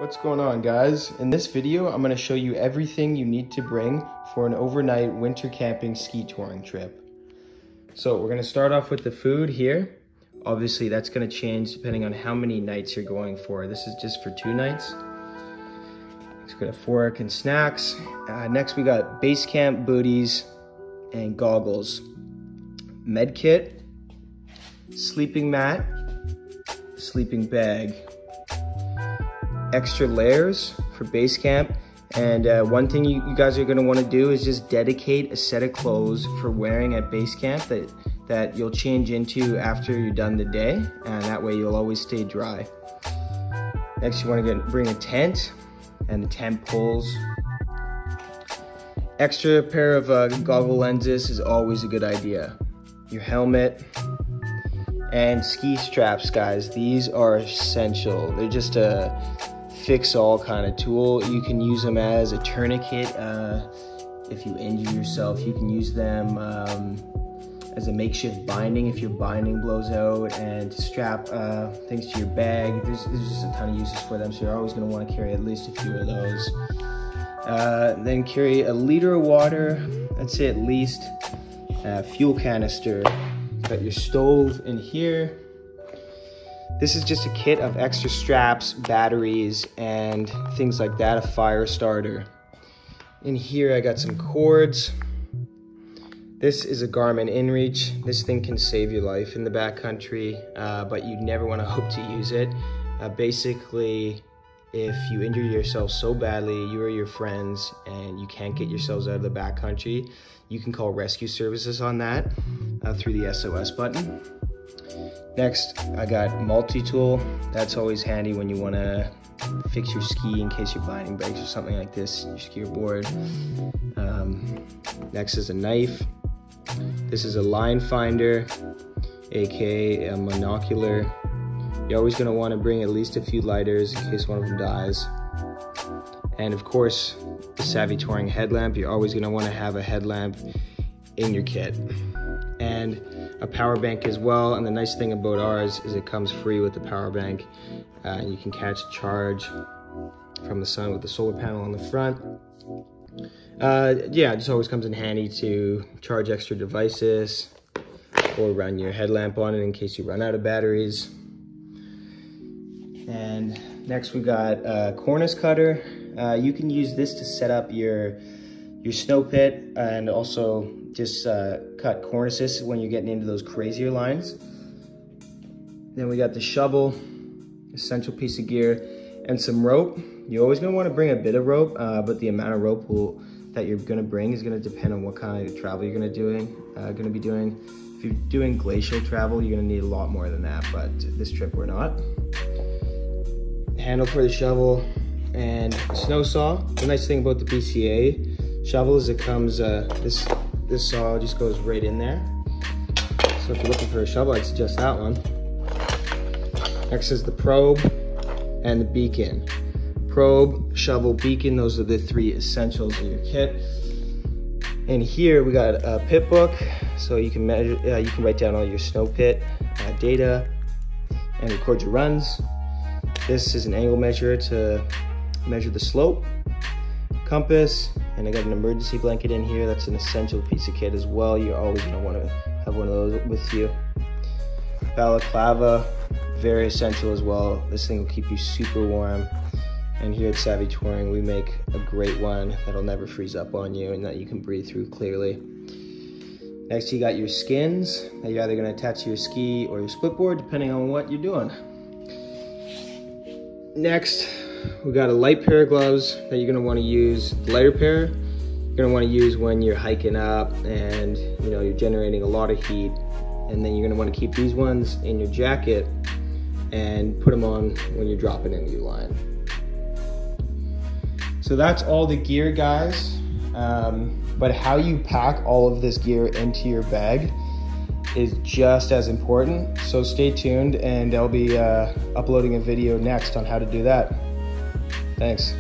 What's going on, guys? In this video, I'm going to show you everything you need to bring for an overnight winter camping ski touring trip. So we're going to start off with the food here. Obviously, that's going to change depending on how many nights you're going for. This is just for 2 nights. Let's go to fork and snacks. Next, we got base camp booties and goggles. Med kit, sleeping mat, sleeping bag. Extra layers for base camp, and one thing you guys are going to want to do is just dedicate a set of clothes for wearing at base camp that you'll change into after you're done the day, and that way you'll always stay dry. Next, you want to bring a tent and the tent poles. Extra pair of goggle lenses is always a good idea. Your helmet and ski straps, guys. These are essential. They're just a fix-all kind of tool. You can use them as a tourniquet if you injure yourself. You can use them as a makeshift binding if your binding blows out, and to strap things to your bag. There's just a ton of uses for them, so you're always going to want to carry at least a few of those. Then carry a liter of water, I'd say at least. Fuel canister. Got your stove in here. This is just a kit of extra straps, batteries, and things like that, a fire starter. In here, I got some cords. This is a Garmin InReach. This thing can save your life in the backcountry, but you never want to hope to use it. Basically, if you injure yourself so badly, you or your friends, and you can't get yourselves out of the backcountry, you can call rescue services on that through the SOS button. Next, I got multi-tool. That's always handy when you want to fix your ski in case your binding breaks or something like this, your ski board. Next is a knife. This is a line finder, aka a monocular. You're always going to want to bring at least a few lighters in case one of them dies. And of course, the Savvy Touring headlamp. You're always going to want to have a headlamp in your kit. And a power bank as well. And the nice thing about ours is it comes free with the power bank. You can catch a charge from the sun with the solar panel on the front. Yeah, it just always comes in handy to charge extra devices or run your headlamp on it in case you run out of batteries. And next we got a cornice cutter. You can use this to set up your snow pit and also just cut cornices when you're getting into those crazier lines. Then we got the shovel, essential piece of gear, and some rope. You're always going to want to bring a bit of rope, but the amount of rope that you're going to bring is going to depend on what kind of travel you're going to be doing. If you're doing glacial travel, you're going to need a lot more than that, but this trip we're not. Handle for the shovel and snow saw. The nice thing about the BCA shovel is it comes, this saw just goes right in there. So if you're looking for a shovel, I'd suggest that one. Next is the probe and the beacon. Probe, shovel, beacon, those are the 3 essentials in your kit. And here we got a pit book, so you can measure, you can write down all your snow pit data and record your runs. This is an angle measure to measure the slope. Compass, and I got an emergency blanket in here. That's an essential piece of kit as well. You're always going to want to have one of those with you. Balaclava, very essential as well. This thing will keep you super warm. And here at Savvy Touring, we make a great one that'll never freeze up on you and that you can breathe through clearly. Next, you got your skins that you're either going to attach to your ski or your split board, depending on what you're doing. Next, we got a light pair of gloves that you're going to want to use. The lighter pair you're going to want to use when you're hiking up and you're generating a lot of heat, and then you're going to want to keep these ones in your jacket and put them on when you're dropping into your line. So that's all the gear, guys, but how you pack all of this gear into your bag is just as important. So stay tuned, and I'll be uploading a video next on how to do that. Thanks.